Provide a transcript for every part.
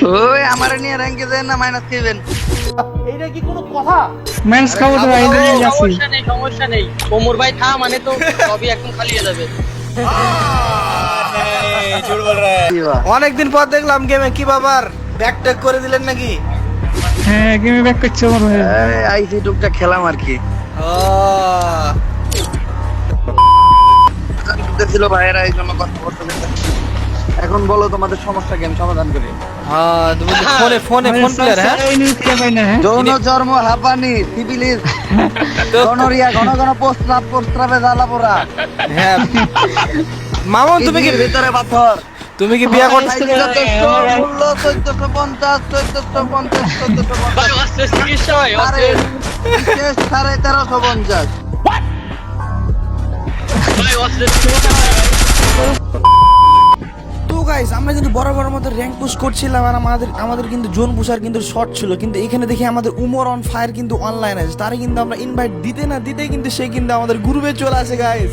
ওই আমারে নিয়ে র্যাঙ্কে দেন না মাইনাস খাইবেন। এইটা কি কোনো কথা? মাইনাস খাবো তো ভাই, এদের নিয়ে যাচ্ছি। সমস্যা নেই ওমর ভাই থা মানে তো সবই একদম খালি হয়ে যাবে। অনেকদিন পর দেখলাম গেমে কি বাবার ব্যাক ট্যাক করে দিলেন নাকি? হ্যাঁ, গেমে ব্যাক করছে আমার ভাই। আইসি টুকটা খেলাম আর কি। ছিল ভাইয়েরা এই জন্য কথা বলতে দিতেন। এখন বলো তোমাদের সমস্যা কি আমি সমাধান করি। হ্যাঁ, তুমি ফোনে ফোন প্লেয়ার। হ্যাঁ, এই নিউজ কে পাই না। হ্যাঁ, যৌন চর্ম হাঁপানি সিভিলিস গনোরিয়া ঘন ঘন প্রস্রাবে জ্বালা পোড়া। হ্যাঁ মামুন, তুমি কি ভিতরে পাথর। তুমি কি বিয়ে করতে? মূল্য 1450 1450 ভাই অস্ত্র চিকিৎসা ভাই আরে বিশেষ 1350। ভাই অস্ত্র তো গাইস, আমরা কিন্তু বরাবর মতো র্যাঙ্ক পুশ করছিলাম আর আমাদের কিন্তু জোন পুশার কিন্তু শর্ট ছিল, কিন্তু এখানে দেখি আমাদের উমর অন ফায়ার কিন্তু অনলাইন আছে। তারে কিন্তু আমরা ইনভাইট দিতে না দিতে কিন্তু সে কিন্তু আমাদের গ্রুপে চলে আসে গাইস।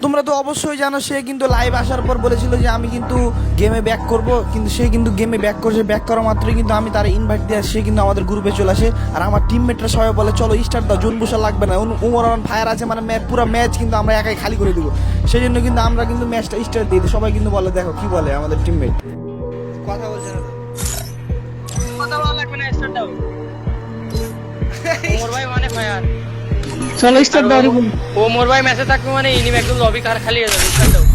তোমরা তো অবশ্যই জানো সে কিন্তু লাইভ আসার পর বলেছিল যে আমি কিন্তু গেমে ব্যাক করব, কিন্তু সে কিন্তু গেমে ব্যাক করছে। ব্যাক করা মাত্রই কিন্তু আমি তার ইনভাইট দিয়ে সে কিন্তু আমাদের গ্রুপে চলে আসে। আর আমার টিমমেটরা সবাই বলে চলো স্টার্ট দাও, জোন বুশা লাগবে না, উমর অন ফায়ার আছে, মানে পুরো ম্যাচ কিন্তু আমরা একাই খালি করে দেবো। সেই জন্য কিন্তু আমরা কিন্তু ম্যাচটা স্টার্ট দিই। সবাই কিন্তু বলে দেখো কি বলে আমাদের টিমমেট। কথা বলছে না তো, কথা বলা লাগবে না, স্টার্ট দাও। ওমর ভাই মানে ফায়ার। চলো স্টার্ট দাও। ওমর ভাই ম্যাচে থাকবে মানে ইনিম একদম লবি কার খালি হয়ে যাবে। স্টার্ট দাও।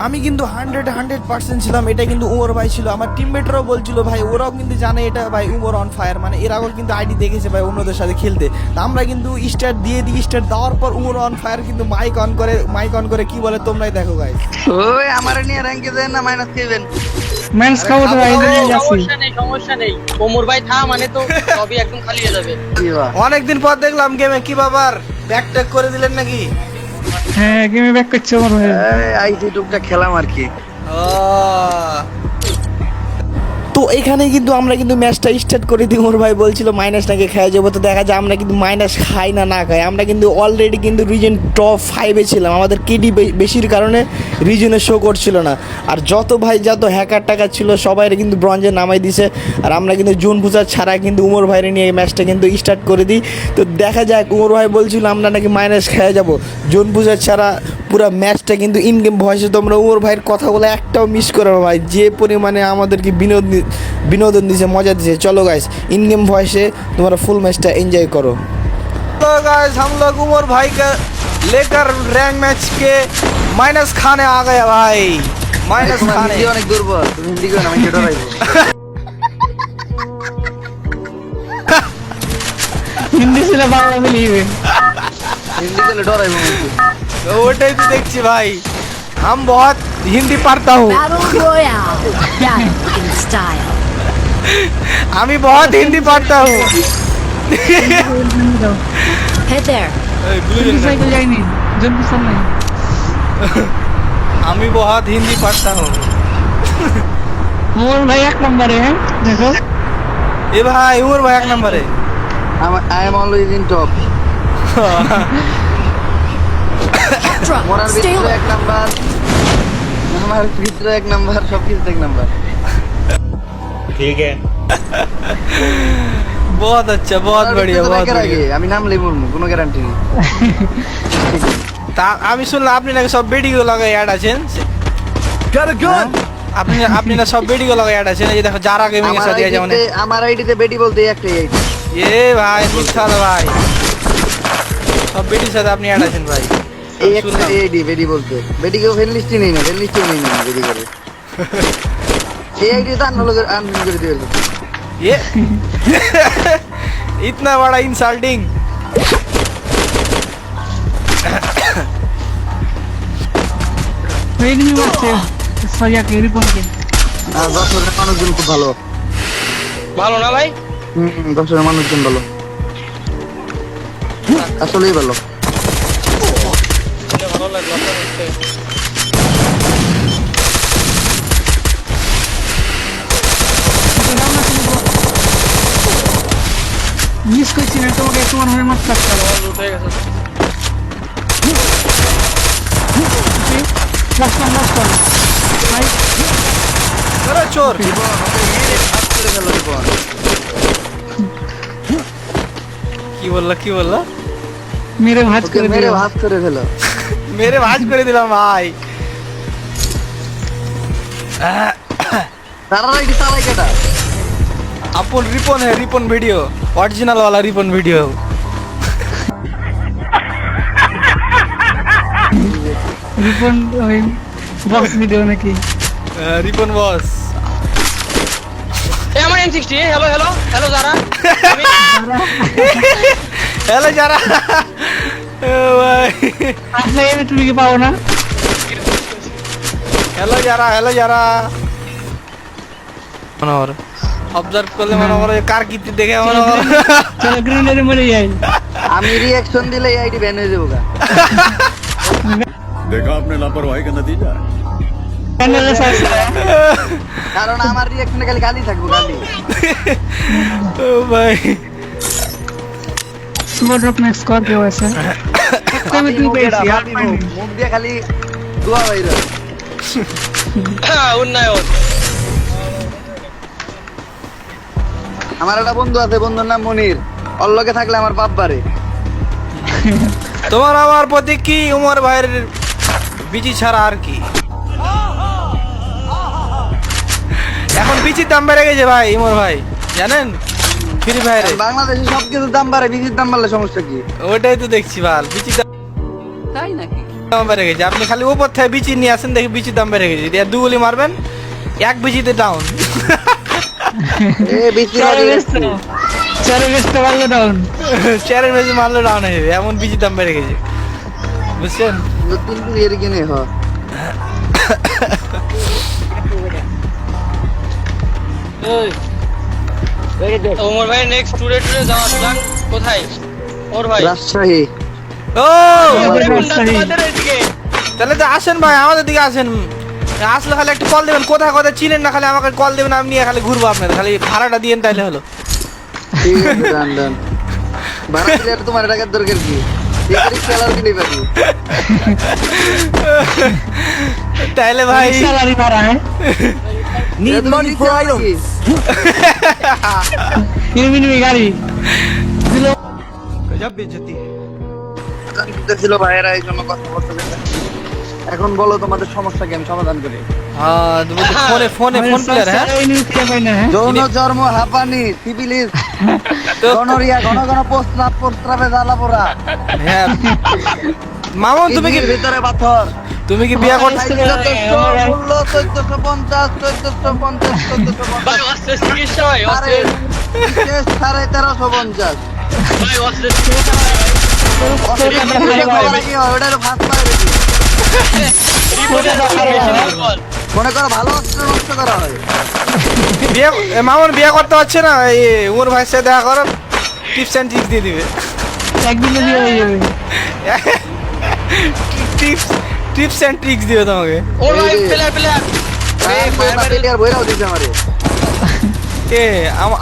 আমি কিন্তু 100% ছিলাম, এটা কিন্তু উমর ভাই ছিল। আমার টিমমেটরাও বলছিল ভাই, ওরাও কিন্তু জানে এটা ভাই উমর অন ফায়ার, মানে এর আগেও কিন্তু আইডি দেখেছে ভাই অন্যদের সাথে খেলতে। তা আমরা কিন্তু স্টার্ট দিয়ে দিই। স্টার্ট দেওয়ার পর উমর অন ফায়ার কিন্তু মাইক অন করে কি বলে তোমরাই দেখো গাইস। ওই আমারে নিয়ে র্যাঙ্কে দেন না মাইনাস খাইবেন। মাইনাস খাবো তো ভাই, এদের নিয়ে যাচ্ছি। সমস্যা নেই ওমর ভাই থা মানে তো সবই একদম খালি হয়ে যাবে। অনেকদিন পর দেখলাম গেমে কি বাবার ব্যাক ট্যাক করে দিলেন নাকি? হ্যাঁ, গেমে ব্যাক করছে আমার ভাই। আইসি টুকটা খেলাম আর কি। তো এখানে কিন্তু আমরা কিন্তু ম্যাচটা স্টার্ট করে দিই। ওর ভাই বলছিল মাইনাস নাকি খেয়ে যাবো, তো দেখা যায় আমরা কিন্তু মাইনাস খাই না খাই। আমরা কিন্তু অলরেডি কিন্তু রিজন টপ 5-এ ছিলাম। আমাদের কেডি বেশির কারণে রিজনে শো করছিল না। আর যত হ্যাকার টাকার ছিল সবাই কিন্তু ব্রঞ্জে নামাই দিছে। আর আমরা কিন্তু জুন পূজার ছাড়া কিন্তু উমর ভাইরে নিয়ে এই ম্যাচটা কিন্তু স্টার্ট করে দিই। তো দেখা যাক, উমর ভাই বলছিল আমরা নাকি মাইনাস খেয়ে যাবো জুন পূজার ছাড়া। পুরো ম্যাচটা কিন্তু ইন গেম ভয়েসে তোমরা উমর ভাইয়ের কথাগুলো একটাও মিস করো না ভাই, যে পরিমাণে আমাদেরকে বিনোদন দিয়েছে, মজা দিয়েছে। চলো গাইস, इन गेम वॉइस से तुम्हारा फुल मैचটা एंजॉय करो। तो गाइस, हम लोग उमर भाई का लेकर रैंक मैच के माइनस खाने आ गए भाई। माइनस खाने অনেক দুর্বল, তুমি হিন্দি কই না আমি কেটে রাখবো। হিন্দি ছিল বাংলা মিলিয়ে। হিন্দি কইলে ডরাইবো কিন্তু। तो ওটাই তো দেখছি ভাই, हम बहुत हिंदी पढ़ता हूँ। Battle Royale. Done in style. আমি बहुत हिंदी पढ़ता हूँ। Head there. সাইকেল যাইনি, জম্বি সামনে। আমি बहुत हिंदी पढ़ता हूँ। মোর ভাই এক নম্বরে। হ্যাঁ দেখো, এ ভাই উমর ভাই এক নম্বরে। I am always in top. Drop. মোরার Stay ভিতরে alert. এক নাম্বার, আমার ভিতরে এক নাম্বার, সবকিছু এক নাম্বার। बहुत अच्छा, बहुत बढ़िया, बहुत बढ़िया। আমি নাম লেবো কোনো গ্যারান্টি নেই। তা আমি শুনলাম আপনি নাকি সব বেডিগো লাগাই অ্যাড আছেন। আপনি না সব বেডিগো লাগাই অ্যাড আছেন। এই যে দেখো যারা গেমিং এর সাথে যেমন আমার আইডিতে বেটি বলতে একটাই আইডি। এ ভাই মিথ্যা না ভাই, সব বেডির সাথে আপনি অ্যাড আছেন ভাই। এই একটা আইডি বেটি বলতে। বেটি কেউ ফ্রেন্ড লিস্টে নেই না, ফ্রেন্ড লিস্টে নেই না বেটি করে। এই আইডি তো আনলিমিট করে দিবেন। ये इतना बड़ा इंसल्टिंग। এই নিয়ে যাচ্ছে সরিয়া কে রিপোর্ট কে। আর দর্শকের মানুষজন খুব ভালো। ভালো না ভাই? দর্শকের মানুষজন ভালো, আসলেই ভালো। ভালো লাগলো আপনার হচ্ছে। মিস করছি না তোমাকে, তোমার হয়ে মাত্র লুট হয়ে গেছে। লাস্ট ওয়ান ভাই আরে চোর রিপন ওকে মেরে ভাত করে ফেলো রিপন। কি বললা মেরে ভাজ ওকে করে মেরে দিও ভাত করে ফেলো। মেরে ভাজ করে দিলাম ভাই। তারা আইডি চালাই কেটা? अपन रिपन है, रिपन वीडियो ओरिजिनल वाला रिपन वीडियो। রিপন ওই বক্স ভিডিও নাকি रिपन बॉस এই আমার M60 হ্যালো হ্যালো হ্যালো যারা हेलो जरा भाई আসলে এমনি তুমি কি পাও না हेलो जरा मनोहर ऑब्जर्व করলে মনে কার কীর্তি দেখে মনে চলো গ্রেনেডে মরে যাই আমি রিঅ্যাকশন দিলে এই আইডি ব্যান হয়ে যাবো গা। देखा आपने लापरवाही का नतीजा है। গ্রেনেডে সাইজ কারণ আমার রিঅ্যাকশনে খালি গালি থাকবো গালি। ও ভাই স্লো ড্রপ নেক্সট স্করপিও আছে আমি তুই পেয়েছি আর পাইনি মুখ দিয়ে খালি দোয়া বাইরে। উন্নয়ন আমার একটা বন্ধু আছে, বন্ধুর নাম মনির। ওর লগে থাকলে আমার বাপ বাড়ে। তোমার আমার প্রতি কি উমর ভাইয়ের বিচি ছাড়া আর কি? এখন বিচির দাম বেড়ে গেছে ভাই উমর ভাই, জানেন ফ্রি ফায়ারে বাংলাদেশে সবকিছুর দাম বাড়ে, বিচির দাম বাড়লে সমস্যা কি? ওটাই তো দেখছি ভাল, বিচির দাম তাই নাকি? দাম বেড়ে গেছে। আপনি খালি উপর থেকে বিচি নিয়ে আসেন, দেখি বিচির দাম বেড়ে গেছে। দু গুলি মারবেন এক বিচিতে ডাউন। এ বিচি চারে বেস্ট পারলো ডাউন চারের বেশি মারলে ডাউন হয়ে যাবে, এমন বিচির দাম বেড়ে গেছে, বুঝছেন? নতুন এর কিনে হ। ওমর ভাই নেক্সট ট্যুরে যাওয়ার প্ল্যান কোথায় ওর ভাই? রাজশাহী। ও তোমাদের এদিকে তাহলে তো আসেন ভাই, আমাদের দিকে আসেন। আসলে খালি একটা কল দেবেন, কোথায় কোথায় চিনেন না, খালি আমাকে কল দেবেন, আমি নিয়ে খালি ঘুরবো আপনাদের, খালি ভাড়াটা দিয়েন তাইলে হলো। ঠিক আছে, ডান ডান। ভাড়া দিলে আর তোমার টাকার দরকার কি? টিকিট সেলার কিনে পাবি। তাইলে ভাই স্যালারি মারা হ্যাঁ নিড মানি ফর আইটেম। ইরমিনি গাড়ি দিল গজব বেজতি ছিল ভাইয়েরা, এই জন্য কথা বলতে চাই। এখন বলো তোমাদের সমস্যা কি, আমি সমাধান করি। হ্যাঁ ফোনে ফোনে ফোন প্লেয়ার। হ্যাঁ যৌন জন্ম, হাঁপানি, সিফিলিস, তো গনোরিয়া, ঘন ঘন প্রস্রাব, প্রস্রাবে জ্বালা পোড়া, হ্যাঁ মামুন তুমি কি কিডনির ভিতরে পাথর, তুমি কি বিয়ে করছো? 1450, 1450, ভাই অস্ত্রের চিকিৎসা ভাই অস্ত্রের 1350। ভাই অস্ত্রের মনে করো ভালো অস্ত্র নষ্ট করা হয়। বিয়ে মামুন বিয়ে করতে পারছে না, এই ওর ভাইয়ের সাথে দেখা করো, টিপস অ্যান্ড ট্রিক্স দিয়ে দিবে। একদিনে দিয়ে হয়ে যাবে টিপস অ্যান্ড ট্রিক্স দিবে তোমাকে। ওর ভাই প্লেয়ার প্লেয়ার প্লেয়ার বইরাও দিছে আমারে। ए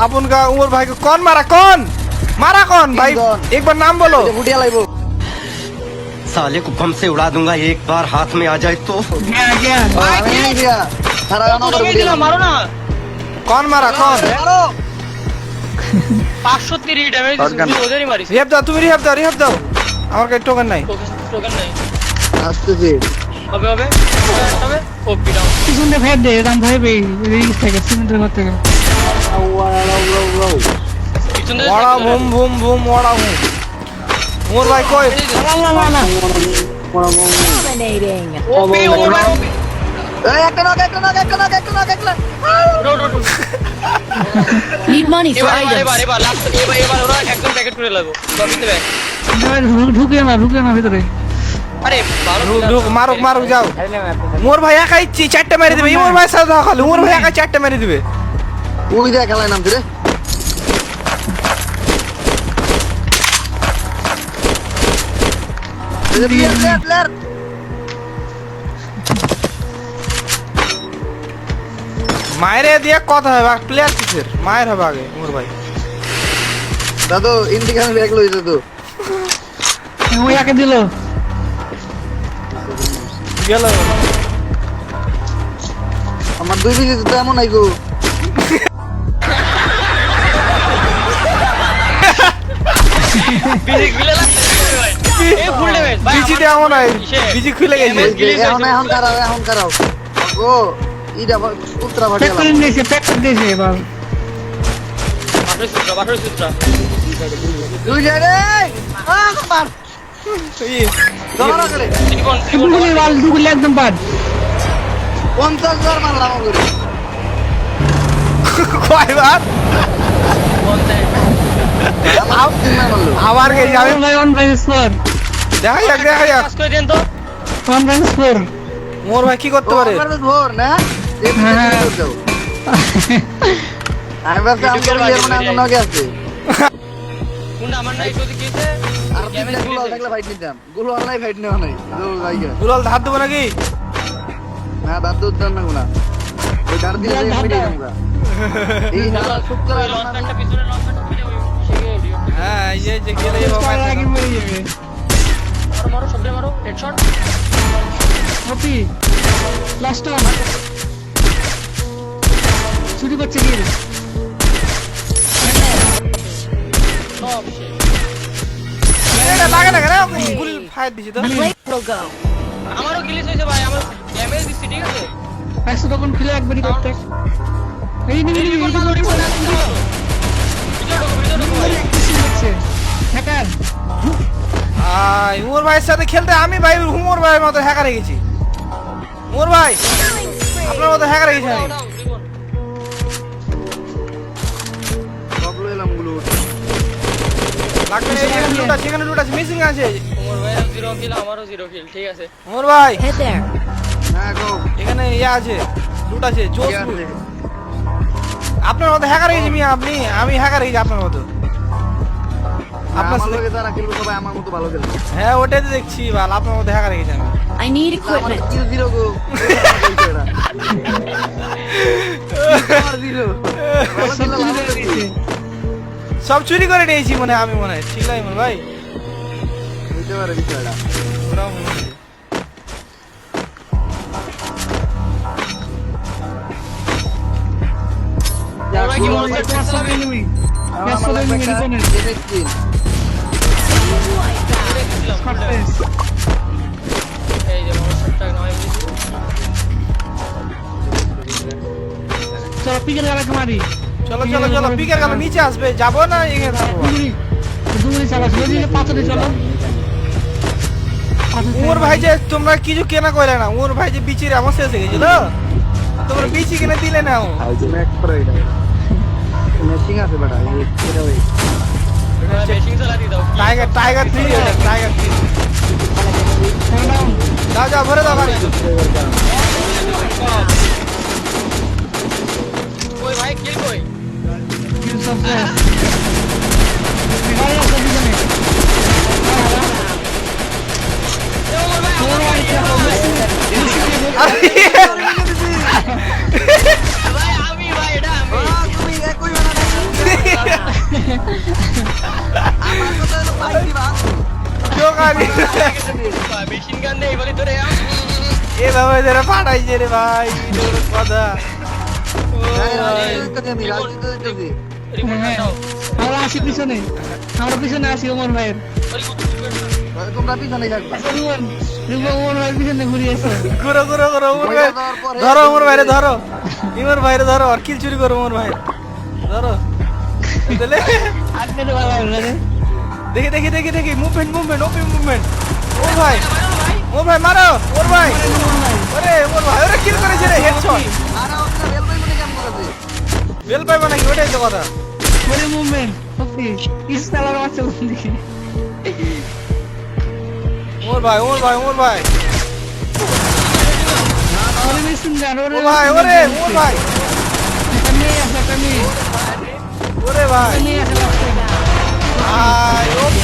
अपन का उमर भाई को कौन मारा कौन भाई, एक बार नाम बोलो। বুটিয়া লাইবো। साले को बम से उड़ा दूंगा एक बार हाथ में आ जाए तो। গিয়া আমি নাই দিয়া। সারা গান আমার বুটিয়া লাইবো। মারো না कौन मारा कौन? 530 ড্যামেজ ওদেরই মারিস रिहाब दाओ, तुम रिहाब दाओ আমার কাছে টোকেন নাই। টোকেন নাই আসতেছি। হবে হবে হবে ওপি ডাউন পিছনে ফের দে এরকম ভাই ভাই রিলিজ থেকে সিমেন্টের ঘর থেকে পিছন থেকে ওড়া বুম বুম বুম ওড়া বুম। उमर भाई कोई Dominating. ওপি ওমর ভাই ওপি এই একটা নক। রো রো রো Need money for এবার items. লাস্ট এবার ওরা একদম প্যাকেট করে লাগো সবইতে ব্যাক ঢুকে না ভিতরে আরে ভালো ঢুক মারুক যাও। उमर भाई একাই চারটা মেরে দিবে, उमर भाई সাথে দেখা খালি, उमर भाई একাই চারটা মেরে দিবে। ওই দেখ খেলায় নামছে রে। প্লেয়ার মায়েরে দিয়ে কথা হবে, প্লেয়ার কিসের মায়ের হবে আগে उमर भाई। দাদু ইন্ডিখানে ব্যাগ লইছে তো। ওই একে দিল গেল আমার 2 পিস তো এমন নাই গো বিজি খুলে লাগছে ভাই এই ফুল ড্যামেজ ভাই বিজি দে আমন নাই বিজি খুলে গেছে এখন কারাও গো ইডা উত্তরা প্যাক ভাটিয়া করে নিয়েছে প্যাক করে দিয়েছে এবার বাটর সূত্র দুই যায় রে মার ধরা করে দুগুলি ওয়াল দুগুলি একদম বাদ 50,000 মারলাম করে কয়বার আবার গেছি আমি ভাই 1/4 দেখা যাক পাস করে দেন তো 1/4 মোর ভাই কি করতে পারে ভোর না আমি ভাবছি আমার নাকি আছে কোনটা আমার নাই যদি কিছে আর গুলো থাকলে ফাইট নিতাম গুলো অনলাইন ফাইট নেওয়া নাই দুলাল ধার দেবো নাকি না দাদু উদ্যান না গুলা ওই ধার দিয়ে এই না শুক্র লঞ্চ একটা পিছনে লঞ্চ একটা পিছনে ওই শিখে ভিডিও হ্যাঁ এই যে গেলে আগে মরে যাবে মারো সবরে মারো হেডশট ওপি লাস্ট ওয়ান চুরি করছে কি সব শেষ এটা লাগে না কেন গুলি ফায়ার দিছি তো Will go. আমারও গ্লিচ হয়েছে ভাই আমার ড্যামেজ দিছি ঠিক আছে 100 তখন খুলে একবারই করতে এই নিবি রিপোর্ট মারো রিপোর্ট ভিডিও ঢোকো ভাই হ্যাকার আই উমর ভাইয়ের সাথে খেলতে আমি ভাই উমর ভাইয়ের মতো হ্যাকার হয়ে গেছি উমর ভাই আপনার মতো হ্যাকার হয়ে গেছি আমি প্রবলেম এলাম গুলো লাগবে না যেখানে লুট আছে মিসিং আছে ওমর ভাইয়ের 0 কিল আমারও 0 কিল ঠিক আছে উমর ভাই Hit there. হ্যাঁ গো এখানে ইয়ে আছে লুট আছে জোস লুট আপনার মতো হ্যাকার হয়ে গেছি আমি হ্যাকার হয়ে গেছি আপনার মতো আপনার সাথে যারা খেলবে সবাই আমার মতো ভালো খেলবে হ্যাঁ ওটাই তো দেখছি ভাই আপনার মতো হ্যাকার হয়ে গেছি আমি I need আমার equipment. কিউ জিরো গো জিরো সব চুরি করে নিয়েছি আমি মনে হয় ঠিক লাগে ভাই বুঝতে পারে বিষয়টা ওরাও মনে হয়। ওমর ভাই কি মনে হচ্ছে এনিমি আমার লাগবে একটা জেনেট কিল এই যে আমার শটটা নয় বুঝি চলো পিকের গালাকে মারি চলো পিকের গেল নিচে আসবে যাবো না এখানে থাকবো দুগুলি চালাস যদি পাথরে চলো উমর ভাই যে তোমরা কিছু কেনা কইলে না উমর ভাই যে বিচির আমার শেষ হয়ে গেছিল তোমরা বিচি কিনে দিলে না ম্যাক্স করে এটা মেশিং আছে বেটা এটা ওই বেশিং চালা দি দাও টাইগার 3 টাইগার 3 যাও ভরে দাও গাড়ি ওই ভাই কিল কই কিল সাবজেক্ট ভাই আছে দিনে ওমর ভাই ভাই আমি ভাই এটা আমি তুমি একই বানা আমার কথা হলো পাইছি বা গাড়ি মেশিন গান নেই বলি তোরে এ বাবা যারা ফাটাইছে রে ভাই তোর কথা আমি রাজনীতি দিতেছি রিপোর্ট দাও আমরা আসি পিছনে আমরা পিছনে আসি ওমর ভাইয়ের তোমরা পিছনে থাকবা ওমর ভাইয়ের পিছনে ঘুরে এসো ঘুরো উমর ভাই ধরো উমর ভাইরে ধরো ইমর ভাইরে ধরো আর কিল চুরি করো উমর ভাই ধরো দিলে আজকে তো ভালো লাগে দেখি মুভমেন্ট ওর ভাই মারো ওর ভাই ওরে কিল করেছে রে হেডশট আর ওটা বেল পাইবো না কেমন করে বেল পাইবা নাকি ওটাই তো কথা বলে মুভমেন্ট ওকে ইস তালার মারছে কোন দিকে ওর ভাই ওরে মিশন গান ওরে ভাই ওরে তুমি আসো তুমি ওরে ভাই তুমি আসো আই ওপি